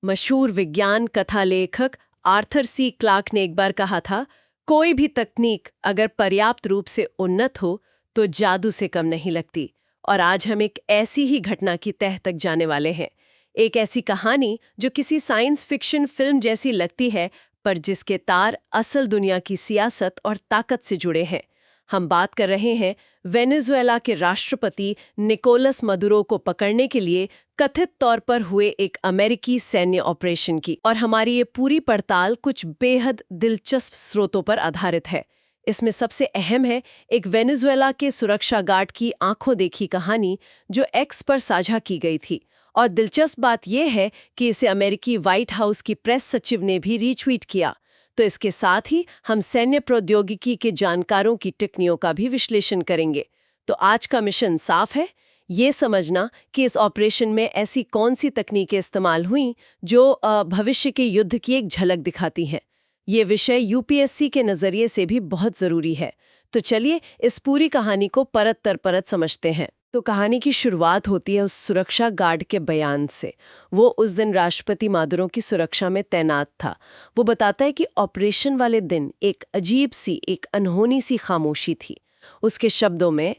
मशहूर विज्ञान कथा लेखक आर्थर सी क्लार्क ने एक बार कहा था, कोई भी तकनीक अगर पर्याप्त रूप से उन्नत हो तो जादू से कम नहीं लगती। और आज हम एक ऐसी ही घटना की तह तक जाने वाले हैं। एक ऐसी कहानी जो किसी साइंस फिक्शन फिल्म जैसी लगती है, पर जिसके तार असल दुनिया की सियासत और ताकत से जुड़े हैं। हम बात कर रहे हैं वेनेजुएला के राष्ट्रपति निकोलस मदुरो को पकड़ने के लिए कथित तौर पर हुए एक अमेरिकी सैन्य ऑपरेशन की। और हमारी ये पूरी पड़ताल कुछ बेहद दिलचस्प स्रोतों पर आधारित है। इसमें सबसे अहम है एक वेनेजुएला के सुरक्षा गार्ड की आंखों देखी कहानी जो एक्स पर साझा की गई थी। और दिलचस्प बात यह है कि इसे अमेरिकी व्हाइट हाउस की प्रेस सचिव ने भी रीट्वीट किया। तो इसके साथ ही हम सैन्य प्रौद्योगिकी के जानकारों की टिप्पणियों का भी विश्लेषण करेंगे। तो आज का मिशन साफ है, ये समझना कि इस ऑपरेशन में ऐसी कौन सी तकनीकें इस्तेमाल हुईं जो भविष्य के युद्ध की एक झलक दिखाती हैं। ये विषय यूपीएससी के नज़रिए से भी बहुत ज़रूरी है। तो चलिए इस पूरी कहानी को परत दर परत समझते हैं। तो कहानी की शुरुआत होती है उस सुरक्षा गार्ड के बयान से। वो उस दिन राष्ट्रपति मादुरो की सुरक्षा में तैनात था। वो बताता है कि ऑपरेशन वाले दिन एक अजीब सी, एक अनहोनी सी खामोशी थी। उसके शब्दों में,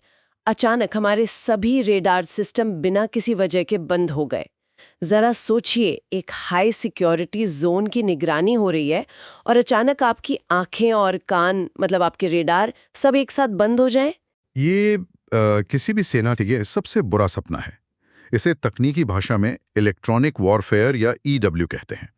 अचानक हमारे सभी रेडार सिस्टम बिना किसी वजह के बंद हो गए। जरा सोचिए, एक हाई सिक्योरिटी जोन की निगरानी हो रही है और अचानक आपकी आंखें और कान, मतलब आपके रेडार, सब एक साथ बंद हो जाएं। ये किसी भी सेना के सबसे बुरा सपना है। इसे तकनीकी भाषा में इलेक्ट्रॉनिक वॉरफेयर या ईडब्ल्यू कहते हैं।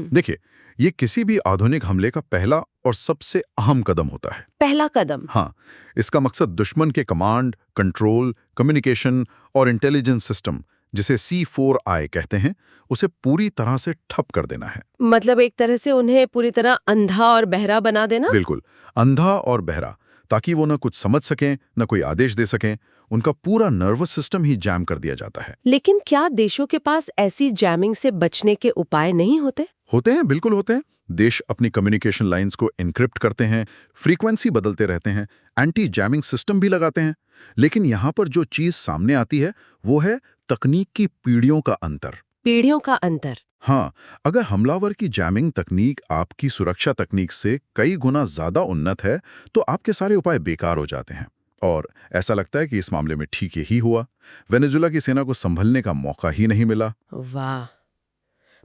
देखिए, ये किसी भी आधुनिक हमले का पहला और सबसे अहम कदम होता है। पहला कदम? हाँ, इसका मकसद दुश्मन के कमांड, कंट्रोल, कम्युनिकेशन और इंटेलिजेंस सिस्टम, जिसे C4I कहते हैं, उसे पूरी तरह से ठप कर देना है। मतलब एक तरह से उन्हें पूरी तरह अंधा और बहरा बना देना? बिल्कुल, अंधा और बहरा, ताकि वो न कुछ समझ सकें, न कोई आदेश दे सकें। उनका पूरा नर्वस सिस्टम ही जैम कर दिया जाता है। लेकिन क्या देशों के पास ऐसी जैमिंग से बचने के उपाय नहीं होते? होते हैं, बिल्कुल होते हैं। देश अपनी कम्युनिकेशन लाइंस को एन्क्रिप्ट करते हैं, फ्रीक्वेंसी बदलते रहते हैं, एंटी जैमिंग सिस्टम भी लगाते हैं। लेकिन यहाँ पर जो चीज सामने आती है वो है तकनीक की पीढ़ियों का अंतर। पीढ़ियों का अंतर? हाँ, अगर हमलावर की जैमिंग तकनीक आपकी सुरक्षा तकनीक से कई गुना ज्यादा उन्नत है तो आपके सारे उपाय बेकार हो जाते हैं। और ऐसा लगता है कि इस मामले में ठीक यही हुआ। वेनेजुएला की सेना को संभलने का मौका ही नहीं मिला। वाह,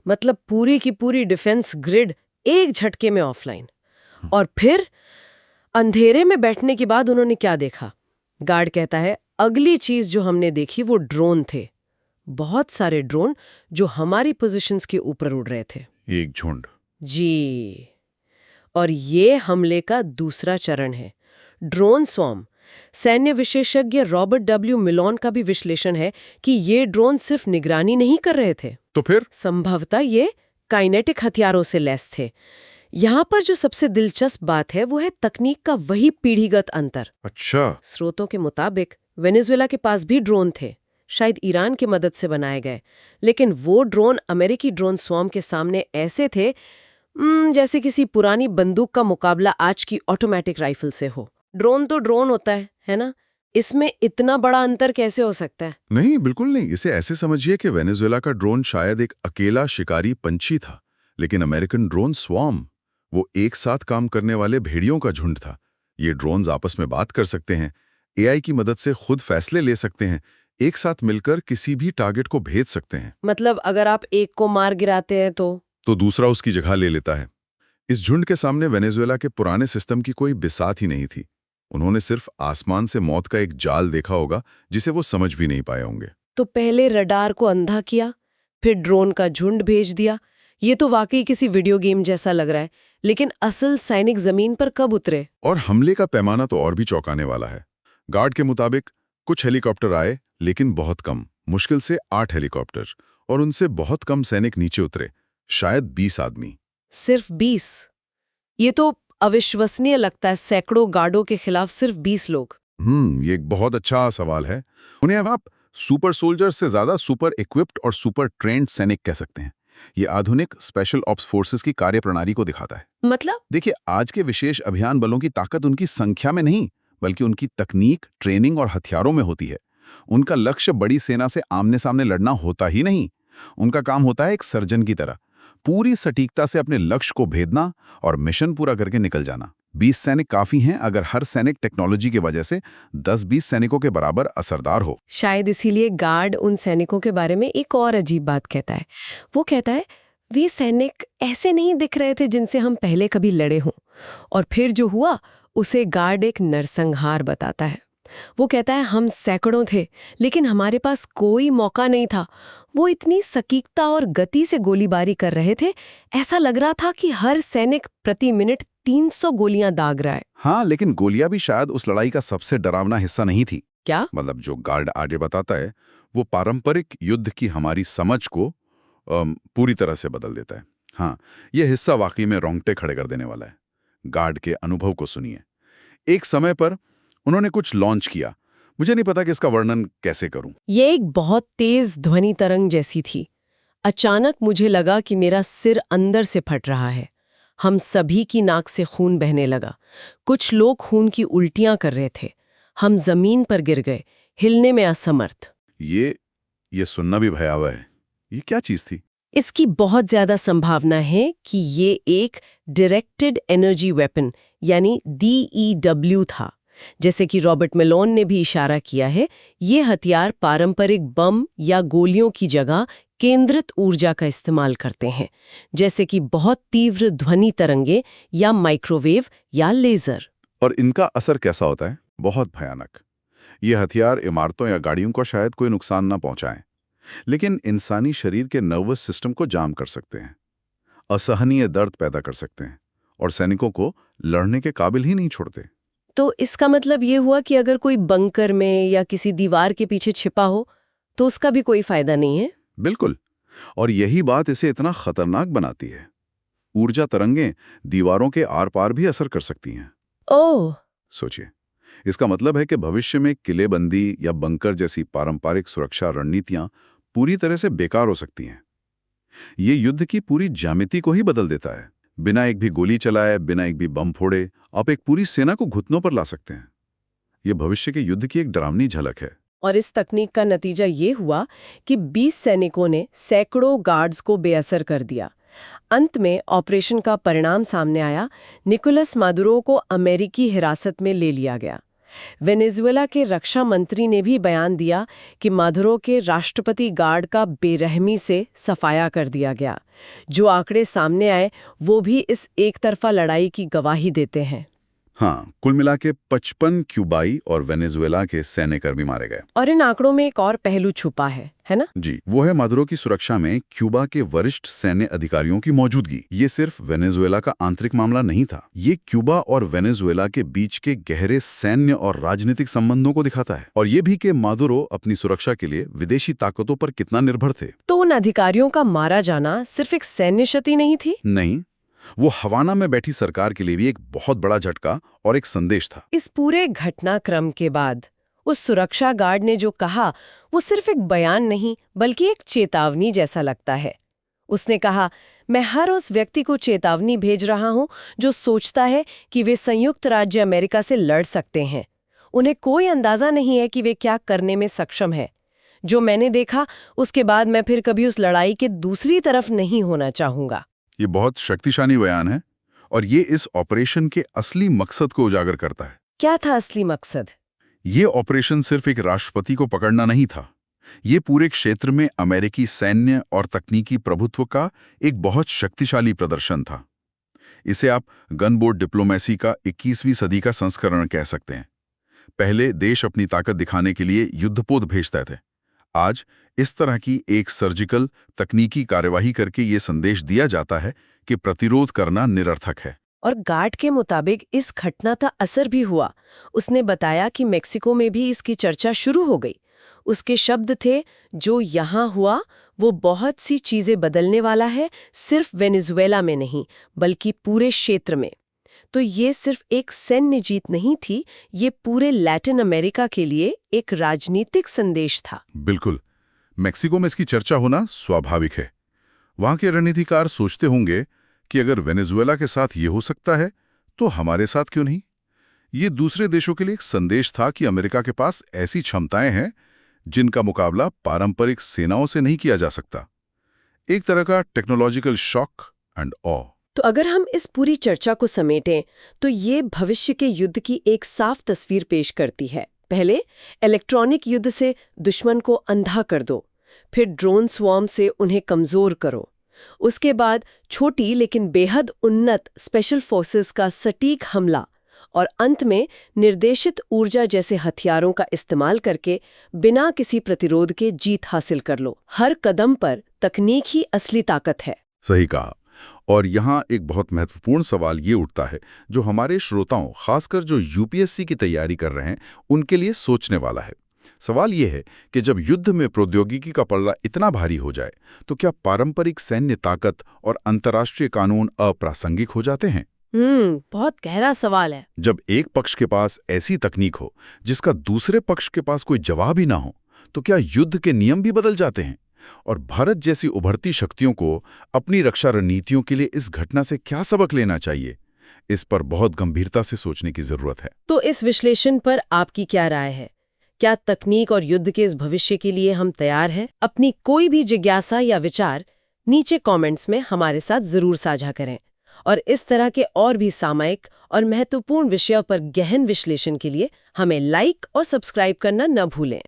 मतलब पूरी की पूरी डिफेंस ग्रिड एक झटके में ऑफलाइन। और फिर अंधेरे में बैठने के बाद उन्होंने क्या देखा? गार्ड कहता है, अगली चीज जो हमने देखी वो ड्रोन थे। बहुत सारे ड्रोन जो हमारी पोजीशंस के ऊपर उड़ रहे थे। एक झुंड। जी। और ये हमले का दूसरा चरण है, ड्रोन स्वॉर्म। सैन्य विशेषज्ञ रॉबर्ट डब्ल्यू मिलोन का भी विश्लेषण है कि ये ड्रोन सिर्फ निगरानी नहीं कर रहे थे, तो फिर संभवतः ये काइनेटिक हथियारों से लैस थे। यहाँ पर जो सबसे दिलचस्प बात है वो है तकनीक का वही पीढ़ीगत अंतर। अच्छा। स्रोतों के मुताबिक वेनेजुएला के पास भी ड्रोन थे, शायद ईरान की मदद से बनाए गए। लेकिन वो ड्रोन अमेरिकी ड्रोन स्वॉर्म के सामने ऐसे थे जैसे किसी पुरानी बंदूक का मुकाबला आज की ऑटोमेटिक राइफल से हो। ड्रोन तो ड्रोन होता है ना? इसमें इतना बड़ा अंतर कैसे हो सकता है? नहीं, बिल्कुल नहीं। इसे ऐसे समझिए कि वेनेजुएला का ड्रोन शायद एक अकेला शिकारी पंछी था, लेकिन अमेरिकन ड्रोन स्वॉर्म वो एक साथ काम करने वाले भेड़ियों का झुंड था। ये ड्रोन्स आपस में बात कर सकते हैं, एआई की मदद से खुद फैसले ले सकते हैं, एक साथ मिलकर किसी भी टारगेट को भेज सकते हैं। मतलब अगर आप एक को मार गिराते हैं तो दूसरा उसकी जगह ले लेता है। इस झुंड के सामने वेनेजुएला के पुराने सिस्टम की कोई बिसात ही नहीं थी। उन्होंने सिर्फ आसमान से मौत का एक जाल देखा होगा जिसे वो समझ भी नहीं पाए होंगे। तो पहले रडार को अंधा किया, फिर ड्रोन का झुंड भेज दिया। ये तो वाकई किसी वीडियो गेम जैसा लग रहा है। लेकिन असल सैनिक जमीन पर कब उतरे? और हमले का पैमाना तो और भी चौंकाने वाला है। गार्ड के मुताबिक कुछ हेलीकॉप्टर आए, लेकिन बहुत कम, मुश्किल से 8 हेलीकॉप्टर, और उनसे बहुत कम सैनिक नीचे उतरे, शायद 20 आदमी। सिर्फ 20? ये तो अविश्वसनीय लगता है। सैकड़ों गार्डों के खिलाफ सिर्फ 20 लोग। ये एक बहुत अच्छा सवाल है। उन्हें अब आप सुपर सोल्जर से ज्यादा सुपर इक्विप्ड और सुपर ट्रेंड सैनिक कह सकते हैं। ये आधुनिक स्पेशल ऑप्स फोर्सेस की कार्यप्रणाली को दिखाता है। मतलब? देखिए, आज के विशेष अभियान बलों की ताकत उनकी संख्या में नहीं, बल्कि उनकी तकनीक, ट्रेनिंग और हथियारों में होती है। उनका लक्ष्य बड़ी सेना से आमने सामने लड़ना होता ही नहीं, उनका काम होता है एक सर्जन की तरह, पूरी सटीकता से अपने लक्ष्य को भेदना और मिशन पूरा करके निकल जाना। 20 सैनिक काफी हैं अगर हर सैनिक टेक्नोलॉजी की वजह से 10-20 सैनिकों के बराबर असरदार हो। शायद इसीलिए गार्ड उन सैनिकों के बारे में एक और अजीब बात कहता है। वो कहता है वे सैनिक ऐसे नहीं दिख रहे थे जिनसे हम पहले कभी लड़े हों। और फिर जो हुआ उसे गार्ड एक नरसंहार बताता है। वो कहता है हम सैकड़ों थे लेकिन हमारे पास कोई मौका नहीं था। वो इतनी सटीकता और गति से गोलीबारी कर रहे थे, ऐसा लग रहा था कि हर सैनिक प्रति मिनट 300 गोलियां दाग रहा है। हाँ, लेकिन गोलियां भी शायद उस लड़ाई का सबसे डरावना हिस्सा नहीं थी। क्या मतलब जो गार्ड आगे बताता है वो पारंपरिक युद्ध की हमारी समझ को पूरी तरह से बदल देता है। हाँ, यह हिस्सा वाकई में रोंगटे खड़े कर देने वाला है। गार्ड के अनुभव को सुनिए। एक समय पर उन्होंने कुछ लॉन्च किया, मुझे नहीं पता कि इसका वर्णन कैसे करूं। ये एक बहुत तेज ध्वनि तरंग जैसी थी। अचानक मुझे लगा कि मेरा सिर अंदर से फट रहा है। हम सभी की नाक से खून बहने लगा। कुछ लोग खून की उल्टियां कर रहे थे। हम जमीन पर गिर गए, हिलने में असमर्थ। ये सुनना भी भयावह है। ये क्या चीज थी? इसकी बहुत ज्यादा संभावना है कि ये एक डायरेक्टेड एनर्जी वेपन यानी DEW था। जैसे कि रॉबर्ट मेलोन ने भी इशारा किया है, ये हथियार पारंपरिक बम या गोलियों की जगह केंद्रित ऊर्जा का इस्तेमाल करते हैं, जैसे कि बहुत तीव्र ध्वनि तरंगे या माइक्रोवेव या लेजर। और इनका असर कैसा होता है? बहुत भयानक। ये हथियार इमारतों या गाड़ियों को शायद कोई नुकसान ना पहुंचाएं, लेकिन इंसानी शरीर के नर्वस सिस्टम को जाम कर सकते हैं, असहनीय दर्द पैदा कर सकते हैं और सैनिकों को लड़ने के काबिल ही नहीं छोड़ते। तो इसका मतलब ये हुआ कि अगर कोई बंकर में या किसी दीवार के पीछे छिपा हो तो उसका भी कोई फायदा नहीं है। बिल्कुल, और यही बात इसे इतना खतरनाक बनाती है। ऊर्जा तरंगें दीवारों के आर पार भी असर कर सकती हैं। ओह, सोचिए, इसका मतलब है कि भविष्य में किलेबंदी या बंकर जैसी पारंपरिक सुरक्षा रणनीतियां पूरी तरह से बेकार हो सकती हैं। ये युद्ध की पूरी ज्यामिति को ही बदल देता है। बिना एक भी गोली चलाए, बिना एक भी बम फोड़े, आप एक पूरी सेना को घुटनों पर ला सकते हैं। ये भविष्य के युद्ध की एक डरावनी झलक है। और इस तकनीक का नतीजा ये हुआ कि 20 सैनिकों ने सैकड़ों गार्ड्स को बेअसर कर दिया। अंत में ऑपरेशन का परिणाम सामने आया। निकोलस मादुरो को अमेरिकी हिरासत में ले लिया गया। वेनेजुएला के रक्षा मंत्री ने भी बयान दिया कि मादुरो के राष्ट्रपति गार्ड का बेरहमी से सफाया कर दिया गया। जो आंकड़े सामने आए वो भी इस एक तरफा लड़ाई की गवाही देते हैं। हाँ, कुल मिला के 55 क्यूबाई और वेनेजुएला के सैन्यकर्मी मारे गए। और इन आंकड़ों में एक और पहलू छुपा है ना? जी, वो है मादुरो की सुरक्षा में क्यूबा के वरिष्ठ सैन्य अधिकारियों की मौजूदगी। ये सिर्फ वेनेजुएला का आंतरिक मामला नहीं था, ये क्यूबा और वेनेजुएला के बीच के गहरे सैन्य और राजनीतिक संबंधों को दिखाता है। और ये भी कि मादुरो अपनी सुरक्षा के लिए विदेशी ताकतों पर कितना निर्भर थे। तो उन अधिकारियों का मारा जाना सिर्फ एक सैन्य क्षति नहीं थी? नहीं, वो हवाना में बैठी सरकार के लिए भी एक बहुत बड़ा झटका और एक संदेश था। इस पूरे घटनाक्रम के बाद उस सुरक्षा गार्ड ने जो कहा वो सिर्फ एक बयान नहीं बल्कि एक चेतावनी जैसा लगता है। उसने कहा, मैं हर उस व्यक्ति को चेतावनी भेज रहा हूं जो सोचता है कि वे संयुक्त राज्य अमेरिका से लड़ सकते हैं। उन्हें कोई अंदाजा नहीं है कि वे क्या करने में सक्षम है। जो मैंने देखा उसके बाद मैं फिर कभी उस लड़ाई के दूसरी तरफ नहीं होना चाहूंगा। ये बहुत शक्तिशाली बयान है और ये इस ऑपरेशन के असली मकसद को उजागर करता है। क्या था असली मकसद? ये ऑपरेशन सिर्फ एक राष्ट्रपति को पकड़ना नहीं था, ये पूरे क्षेत्र में अमेरिकी सैन्य और तकनीकी प्रभुत्व का एक बहुत शक्तिशाली प्रदर्शन था। इसे आप गनबोट डिप्लोमेसी का 21वीं सदी का संस्करण कह सकते हैं। पहले देश अपनी ताकत दिखाने के लिए युद्धपोत भेजते थे। आज इस तरह की एक सर्जिकल तकनीकी कार्यवाही करके ये संदेश दिया जाता है कि प्रतिरोध करना निरर्थक है। और गार्ड के मुताबिक इस घटना का असर भी हुआ। उसने बताया कि मेक्सिको में भी इसकी चर्चा शुरू हो गई। उसके शब्द थे, जो यहाँ हुआ वो बहुत सी चीजें बदलने वाला है, सिर्फ वेनेजुएला में नहीं बल्कि पूरे क्षेत्र में। तो ये सिर्फ एक सैन्य जीत नहीं थी, ये पूरे लैटिन अमेरिका के लिए एक राजनीतिक संदेश था। बिल्कुल, मेक्सिको में इसकी चर्चा होना स्वाभाविक है। वहां के रणनीतिकार सोचते होंगे कि अगर वेनेजुएला के साथ ये हो सकता है तो हमारे साथ क्यों नहीं। ये दूसरे देशों के लिए एक संदेश था कि अमेरिका के पास ऐसी क्षमताएं हैं जिनका मुकाबला पारंपरिक सेनाओं से नहीं किया जा सकता। एक तरह का टेक्नोलॉजिकल शॉक एंड ऑ। तो अगर हम इस पूरी चर्चा को समेटें तो ये भविष्य के युद्ध की एक साफ तस्वीर पेश करती है। पहले इलेक्ट्रॉनिक युद्ध से दुश्मन को अंधा कर दो, फिर ड्रोन स्वॉर्म से उन्हें कमजोर करो, उसके बाद छोटी लेकिन बेहद उन्नत स्पेशल फोर्सेस का सटीक हमला, और अंत में निर्देशित ऊर्जा जैसे हथियारों का इस्तेमाल करके बिना किसी प्रतिरोध के जीत हासिल कर लो। हर कदम पर तकनीक ही असली ताकत है। सही कहा। और यहाँ एक बहुत महत्वपूर्ण सवाल ये उठता है जो हमारे श्रोताओं, खासकर जो यूपीएससी की तैयारी कर रहे हैं, उनके लिए सोचने वाला है। सवाल ये है कि जब युद्ध में प्रौद्योगिकी का पल्ला इतना भारी हो जाए तो क्या पारंपरिक सैन्य ताकत और अंतर्राष्ट्रीय कानून अप्रासंगिक हो जाते हैं? बहुत गहरा सवाल है। जब एक पक्ष के पास ऐसी तकनीक हो जिसका दूसरे पक्ष के पास कोई जवाब ही ना हो, तो क्या युद्ध के नियम भी बदल जाते हैं? और भारत जैसी उभरती शक्तियों को अपनी रक्षा रणनीतियों के लिए इस घटना से क्या सबक लेना चाहिए? इस पर बहुत गंभीरता से सोचने की जरूरत है। तो इस विश्लेषण पर आपकी क्या राय है? क्या तकनीक और युद्ध के इस भविष्य के लिए हम तैयार हैं? अपनी कोई भी जिज्ञासा या विचार नीचे कमेंट्स में हमारे साथ जरूर साझा करें। और इस तरह के और भी सामयिक और महत्वपूर्ण विषयों पर गहन विश्लेषण के लिए हमें लाइक और सब्सक्राइब करना न भूलें।